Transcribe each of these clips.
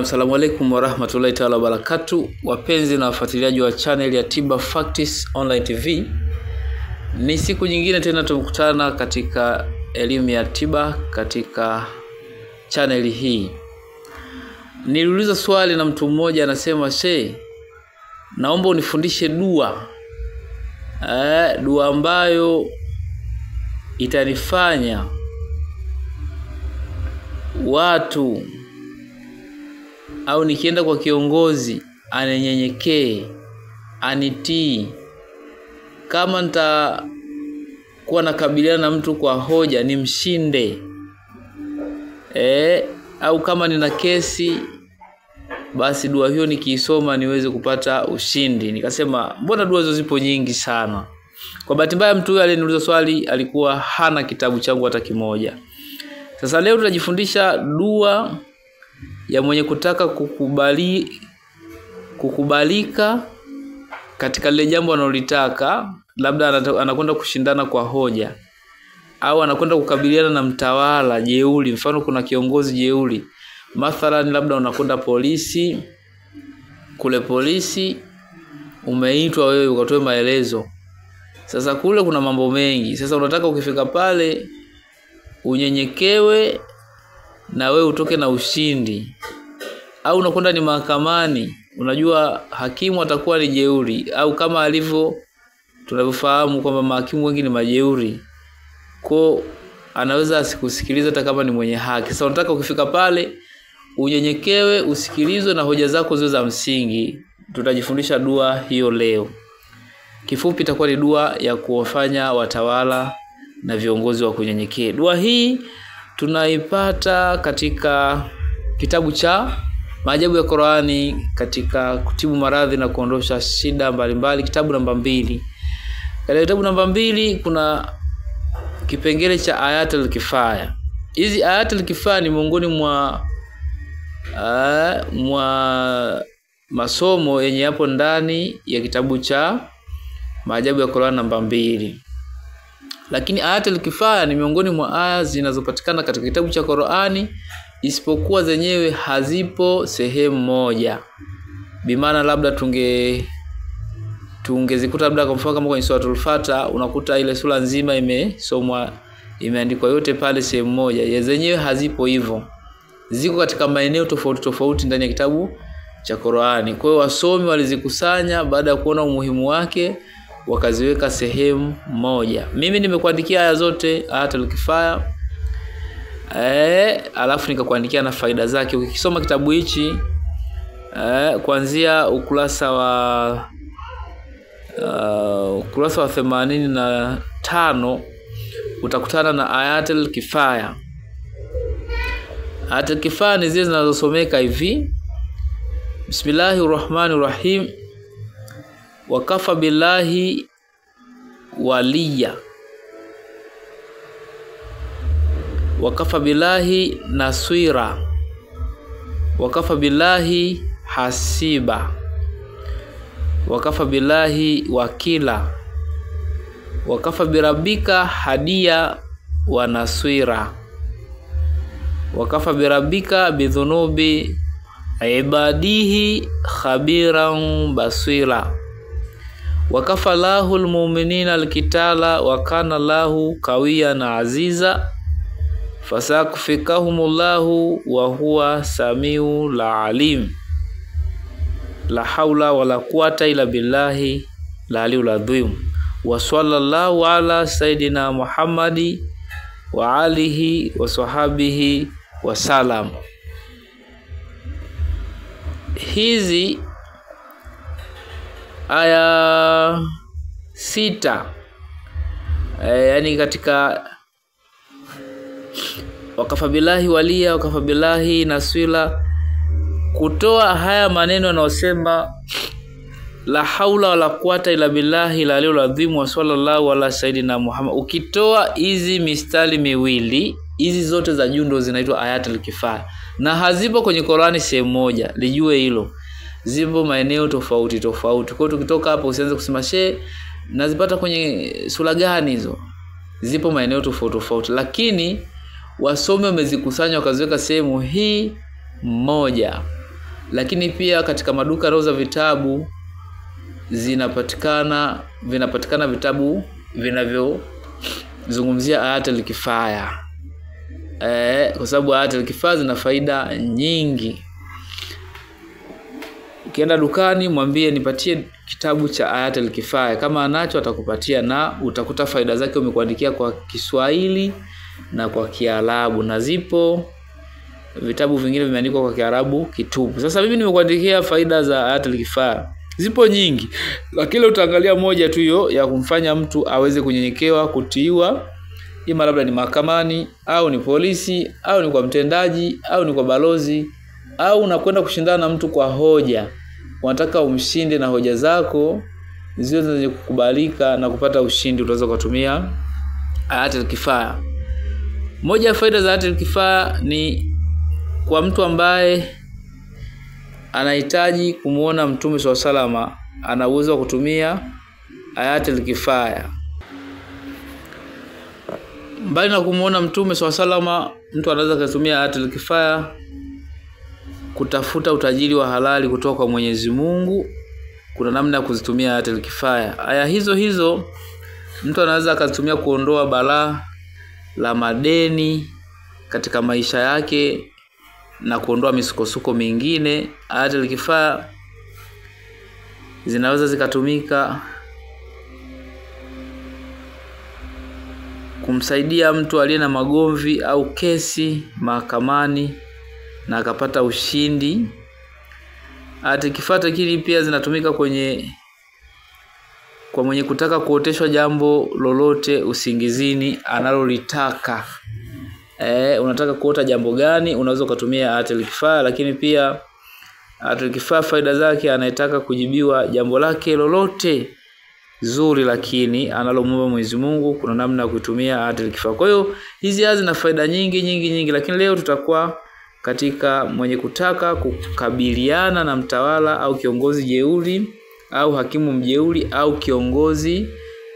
Naam, salamu alaykum wa rahmatullahi ta'ala wa barakatuh. Wapenzi na wafuatiliaji wa channel ya Tiba Facts Online TV. Ni siku nyingine tena tumekutana katika elimu ya tiba katika channel hii. Niliuliza swali na mtu mmoja anasema, naomba unifundishe dua. Dua ambayo itanifanya watu au nikienda kwa kiongozi anenyenyekee, anitii. Kama nitakuwa nakabiliana na mtu kwa hoja nimshinde. Au kama nina kesi basi dua hiyo nikiisoma niweze kupata ushindi. Nikasema mbona dua hizo zipo nyingi sana. Kwa bahati mbaya mtu huyo aliyeniuliza swali alikuwa hana kitabu changu hata kimoja. Sasa leo tutajifundisha dua ya mwenye kutaka kukubalika katika lile jambo analolitaka. Labda anakwenda kushindana kwa hoja, au anakwenda kukabiliana na mtawala jeuri. Mfano kuna kiongozi jeuri. Mathalan labda unakwenda polisi, kule polisi umeitwa wewe ukatoe maelezo. Sasa kule kuna mambo mengi. Sasa unataka ukifika pale unyenyekewe na wewe utoke na ushindi. Au unakwenda ni mahakamani, unajua hakimu atakuwa ni jeuri, au kama alivyo tunavyofahamu kwamba mahakimu wengi ni majeuri. Kwa anaweza asikusikiliza hata kama ni mwenye haki. Sasa unataka ukifika pale unyenyekewe, usikilizwe na hoja zako ziwe za msingi. Tutajifundisha dua hiyo leo. Kifupi itakuwa ni dua ya kuwafanya watawala na viongozi wa kunyenyekea. Dua hii tunaipata katika kitabu cha Maajabu ya Qur'ani katika kutibu maradhi na kuondosha shida mbalimbali, kitabu namba 2. Katika kitabu namba 2 kuna kipengele cha ayatul kifaya. Hizi ayatul kifaya ni miongoni mwa masomo yenye hapo ndani ya kitabu cha Maajabu ya Qur'ani namba 2. Lakini ayatul kifaya ni miongoni mwa aya zinazopatikana katika kitabu cha Qur'ani, isipokuwa zenyewe hazipo sehemu moja. Bimaana labda tungezikuta labda kwa mfano kama kwenye suratul Fatiha unakuta ile sura nzima imesomwa, imeandikwa yote pale sehemu moja. Ya zenyewe hazipo hivyo. Ziko katika maeneo tofauti tofauti ndani ya kitabu cha Qur'ani. Kwa hiyo wasomi walizikusanya baada ya kuona umuhimu wake wakaziweka sehemu moja. Mimi nimekuandikia aya zote ayatul kifaya. Alafu nikakuandikia na faida zake. Ukisoma kitabu hichi kuanzia ukurasa wa 85 utakutana na ayatul kifaya. Ayatul kifaya ni zile zinazosomeka hivi: Bismillahirrahmanirrahim. Wakafa billahi waliya, wakafa billahi naswira, wakafa billahi hasiba, wakafa billahi wakila, wakafa birabbika hadiya wa naswira, wakafa birabbika bidhunubi ibadihi khabiran basira, wakafa lahul mu'minina alkitala wa kana lahu qawiyan aziza fasakfikahumullahu wa huwa samiul alim. La haula wala quwata illa billahi al-aliyyil adhim. Wa sallallahu ala sayidina Muhammadi wa alihi wa sahbihi wa salam. Hizi aya 6 yani katika wakafa billahi waliya, wakafa billahi naswila, kutoa haya maneno yanayosema la haula wala quwata illa billahi al-aliyyil adhim wa sallallahu ala sayidina Muhammad. Ukitoa hizi mistari miwili, hizi zote za juu ndo zinaitwa ayatul kifaya, na hazipo kwenye Qur'ani sehemu moja. Lijue hilo, zipo maeneo tofauti tofauti. Kwa hiyo tukitoka hapo usianze kusema nazipata kwenye sura gani hizo. Zipo maeneo tofauti tofauti, lakini wasomi wamezikusanya wakaziweka sehemu hii moja. Lakini pia katika maduka yanauza vitabu vinapatikana vitabu vinavyozungumzia Ayatul Kifaya. Kwa sababu Ayatul Kifaya zina faida nyingi. Ukienda dukani mwambie nipatie kitabu cha Ayatul Kifaya, kama anacho atakupatia, na utakuta faida zake umekuandikia kwa Kiswahili na kwa Kiarabu, na zipo vitabu vingine vimeandikwa kwa Kiarabu kitupu. Sasa mimi nimekuandikia faida za Ayatul Kifaya. Zipo nyingi, lakini utaangalia moja tu hiyo ya kumfanya mtu aweze kunyenyekewa, kutiiwa, ima labda ni mahakamani au ni polisi au ni kwa mtendaji au ni kwa balozi, au unakwenda kushindana na mtu kwa hoja. Unataka umshinde na hoja zako ziwe zenye kukubalika na kupata ushindi, utaweza kutumia Ayatul Kifaya. Moja ya faida za Ayatul Kifaya ni kwa mtu ambaye anahitaji kumuona Mtume SAW, ana uwezo wa kutumia Ayatul Kifaya. Mbali na kumuona Mtume SAW, mtu anaweza kutumia Ayatul Kifaya kutafuta utajiri wa halali kutoka kwa Mwenyezi Mungu. Kuna namna ya kuzitumia Ayatul Kifaya. Aya hizo mtu anaweza akazitumia kuondoa balaa la madeni katika maisha yake na kuondoa misukosuko mingine. Ayatul Kifaya zinaweza zikatumika kumsaidia mtu aliye na magomvi au kesi mahakamani na akapata ushindi. Ayatul Kifaya lakini pia zinatumika kwa mwenye kutaka kuoteshwa jambo lolote usingizini analolitaka. Unataka kuota jambo gani, unaweza kutumia Ayatul Kifaya. Lakini pia Ayatul Kifaya faida zake, anayetaka kujibiwa jambo lake lolote zuri lakini analomwomba Mwenyezi Mungu, kuna namna ya kutumia Ayatul Kifaya. Kwa hiyo hizi zina faida nyingi, lakini leo tutakuwa katika mwenye kutaka kukabiliana na mtawala au kiongozi jeuri au hakimu mjeuri au kiongozi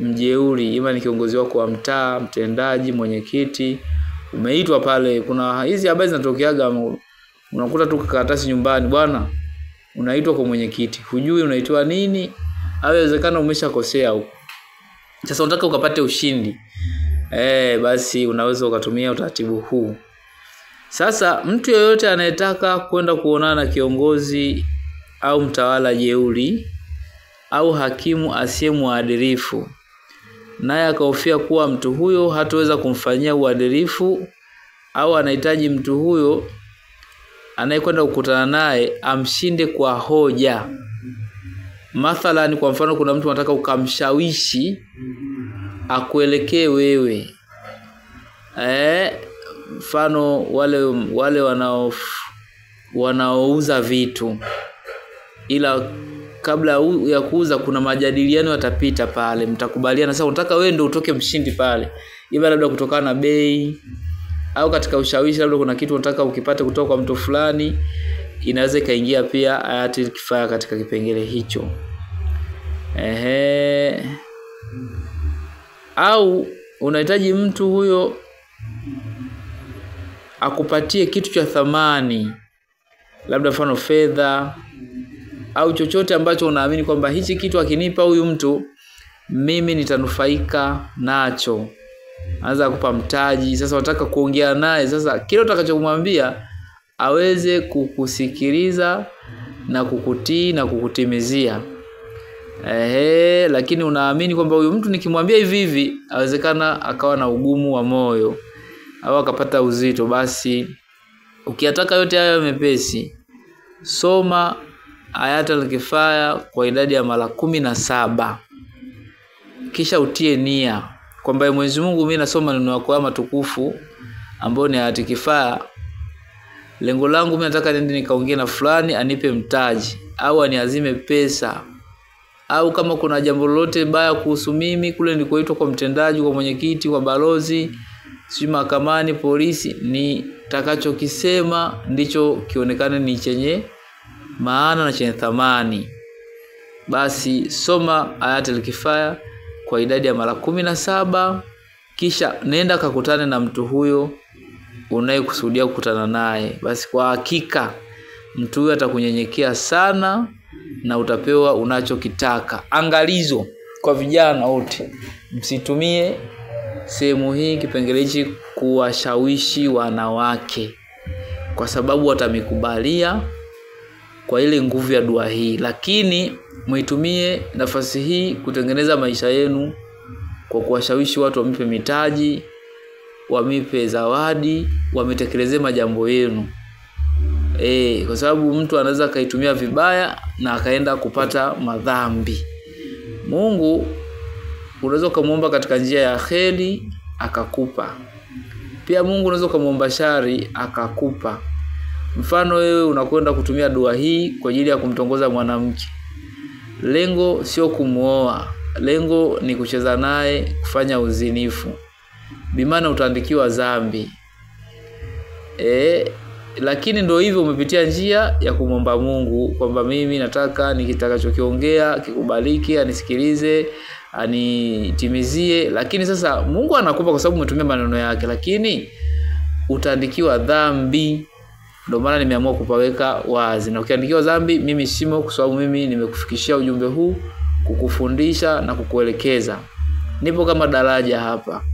mjeuri, ima ni kiongozi wako wa mtaa, mtendaji, mwenyekiti, umeitwa pale. Kuna hizi habari zinatokeaga, unakuta tu karatasi nyumbani, bwana unaitwa kwa mwenyekiti, hujui unaitwa nini, au inawezekana umeshakosea huko. Sasa unataka ukapate ushindi, basi unaweza ukatumia utaratibu huu. Sasa mtu yeyote anayetaka kwenda kuonana na kiongozi au mtawala jeuri au hakimu asiye mwadilifu, naye akahofia kuwa mtu huyo hataweza kumfanyia uadilifu, au anahitaji mtu huyo anayekwenda kukutana naye amshinde kwa hoja. Mathalan, kwa mfano kuna mtu anataka ukamshawishi akuelekee wewe. Mfano wale wanaouza vitu, ila kabla ya kuuza kuna majadiliano yatapita pale, mtakubaliana. Sasa unataka wewe ndio utoke mshindi pale, iba labda kutokana na bei au katika ushawishi, labda kuna kitu unataka ukipate kutoka kwa mtu fulani, inaweza kaingia pia Ayatul Kifaya katika kipengele hicho. Au unahitaji mtu huyo akupatie kitu cha thamani, labda mfano fedha au chochote ambacho unaamini kwamba hichi kitu akinipa huyu mtu mimi nitanufaika nacho, anaweza kukupa mtaji. Sasa unataka kuongea naye, sasa kile utakachokumwambia aweze kukusikiliza na kukutii na kukutimizia. Lakini unaamini kwamba huyu mtu nikimwambia hivi awezekana akawa na ugumu wa moyo au akapata uzito, basi ukiyataka yote haya mepesi, soma Ayatul Kifaya kwa idadi ya mara 17. Kisha utie nia kwamba Mwenyezi Mungu, mimi nasoma neno lako matukufu ambao ni Ayatul Kifaya. Lengo langu mimi nataka niende nikaongee na fulani anipe mtaji au aniazime pesa, au kama kuna jambo lolote baya kuhusu mimi kule nilikoitwa kwa mtendaji, kwa mwenyekiti, kwa balozi, si mahakamani, polisi, ni takachokisema ndicho kionekane ni chenye maana na chenye thamani. Basi soma Ayatul Kifaya kwa idadi ya mara 17, kisha nenda kakutane na mtu huyo unayekusudia kukutana naye. Basi kwa hakika mtu huyo atakunyenyekea sana na utapewa unachokitaka. Angalizo kwa vijana wote, msitumie sehemu hii, kipengele hichi, kuwashawishi wanawake, kwa sababu watamikubalia kwa ile nguvu ya dua hii. Lakini muitumie nafasi hii kutengeneza maisha yenu kwa kuwashawishi watu wamipe mitaji, wamipe zawadi, wamitekelezee majambo yenu. Kwa sababu mtu anaweza kaitumia vibaya na akaenda kupata madhambi. Mungu unaweza kumuomba katika njia ya kheri akakupa. Pia Mungu unaweza kumuomba shari akakupa. Mfano wewe unakwenda kutumia dua hii kwa ajili ya kumtongoza mwanamke. Lengo sio kumuoa, lengo ni kucheza naye, kufanya uzinifu. Bimaana utaandikiwa dhambi. Lakini ndio hivyo, umepitia njia ya kumomba Mungu kwamba mimi nataka nikitakachokiongea kikubaliki, anisikilize, anitimizie. Lakini sasa Mungu anakupa kwa sababu umetumia maneno yake, lakini utaandikiwa dhambi. Ndio maana nimeamua kupaweka wazi. Na ukiandikiwa dhambi, mimi simo, kwa sababu mimi nimekufikishia ujumbe huu kukufundisha na kukuelekeza. Nipo kama daraja hapa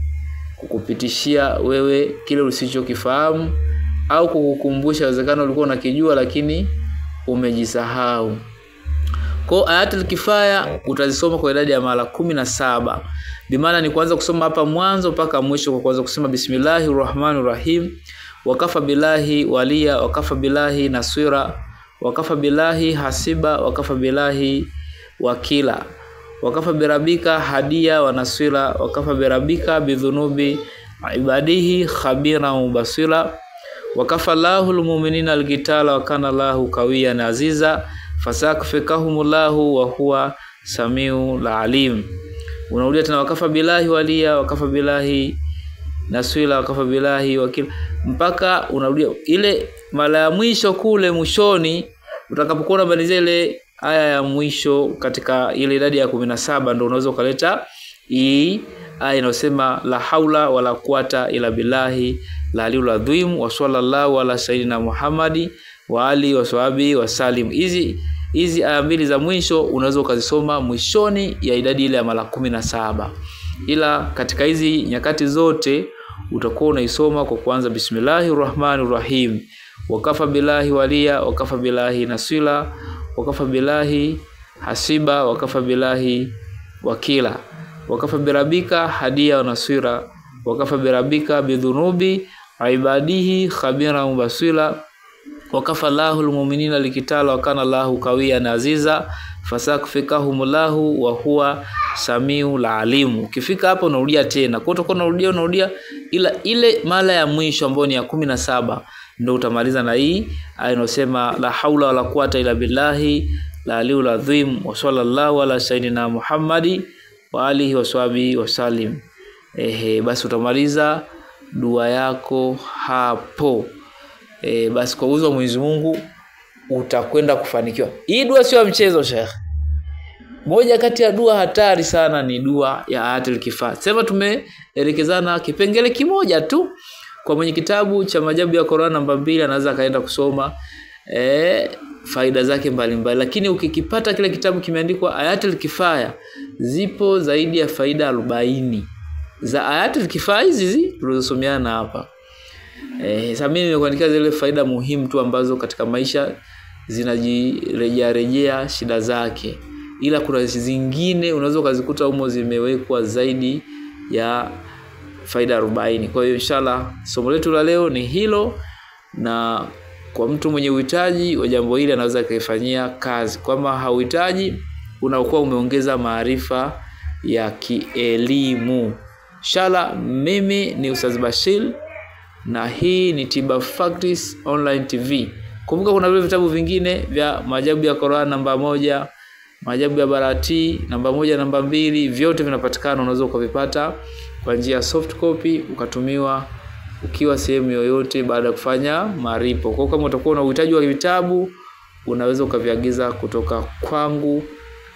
kukupitishia wewe kile usichokifahamu, au kukukumbusha wezekano ulikuwa unakijua lakini umejisahau. Kwa Ayatul Kifaya utazisoma kwa idadi ya mara 17. Bimaana ni kuanza kusoma hapa mwanzo mpaka mwisho, kwa kuanza kusema Bismillahirrahmanirrahim, wakafa billahi waliya, wakafa billahi nasira, wakafa billahi hasiba, wakafa billahi wakila, wakafa birabika hadiya wa nasira, wakafa birabika bidhunubi ibadihi khabira mubasira, wakafa Allahul mu'minina al-qitala wa kana Allahu qawiyan aziza fasakfikahumullahu wa huwa samiul alim. Unarudia tena wakafa billahi waliya, wakafa billahi nasira, wakafa billahi wakila, mpaka unarudia ile mara ya mwisho kule mwishoni. Utakapokuwa unamaliza ile aya ya mwisho katika ile idadi ya 17, ndio unaweza kuleta hii aya inayosema la haula wala quwata ila billahi la aliul adhim wa sallallahu ala sayyidina Muhammadi wa ali wa sahbihi wa salim. Hizi aya mbili za mwisho unaweza ukazisoma mwishoni ya idadi ile ya mara 17. Ila katika hizi nyakati zote utakuwa unaisoma kwa kuanza Bismillahirrahmanirrahim, wakafa billahi waliya, wakafa billahi nasila, wakafa billahi hasiba, wakafa billahi wakila, wakafa birabika hadiya wa nasira, wakafa birabika bidhunubi ibadihi khabira mubasira, wakafa Allahul mu'minina al-qitala wa kana Allahu qawiyan aziza fasakfikahumullahu wa huwa samiul alim. Ukifika hapo unarudia tena. Kwa utakuwa unarudia ila ile mara ya mwisho ambayo ni ya 17 ndio utamaliza na hii aya inasema la haula wala quwata ila billahi la aliul adhim wa sallallahu ala sayyidina Muhammadi wa alihi wa sahbihi wa salim. Basi utamaliza dua yako hapo. Basi kwa uwezo wa Mwenyezi Mungu utakwenda kufanikiwa. Hii dua sio mchezo, Sheikh. Moja kati ya dua hatari sana ni dua ya Ayatul Kifaya. Sema tumeelekezana kipengele kimoja tu. Kwa mwenye kitabu cha Maajabu ya Qur'an namba 2 anaweza kaenda kusoma faida zake mbalimbali. Lakini ukikipata kile kitabu kimeandikwa Ayatul Kifaya, zipo zaidi ya faida 40 za Ayatul Kifaya hizi tulizosomeana hapa. Sasa mimi nimekuandikia zile faida muhimu tu ambazo katika maisha zinajirejea shida zake. Ila kuna zingine unaweza kuzikuta humo zimewekwa zaidi ya faida 40. Kwa hiyo inshallah somo letu la leo ni hilo, na kwa mtu mwenye uhitaji wa jambo hili anaweza kaifanyia kazi. Kama hauhitaji, unakuwa umeongeza maarifa ya kielimu. Inshallah mimi ni Ustaz Bashir na hii ni Tiba Facts Online TV. Kumbuka kuna vile vitabu vingine vya Maajabu ya Qur'an namba 1, Maajabu ya Barati namba 1, namba 2, vyote vinapatikana. Unaweza ukavipata kwa njia ya soft copy ukatumiwa ukiwa sehemu yoyote baada ya kufanya malipo. Kwa kama utakuwa na uhitaji wa vitabu, unaweza ukaviagiza kutoka kwangu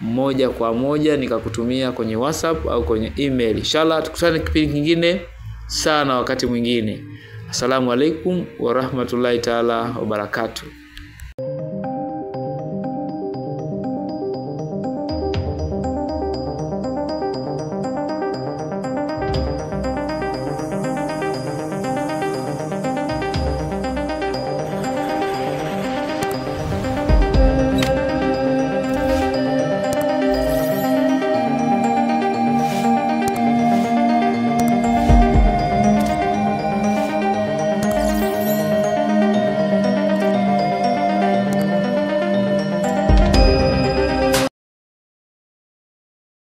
moja kwa moja nikakutumia kwenye WhatsApp au kwenye email. Inshallah tukutane kipindi kingine sana wakati mwingine. Assalamu alaikum wa rahmatullahi ta'ala wa barakatuh.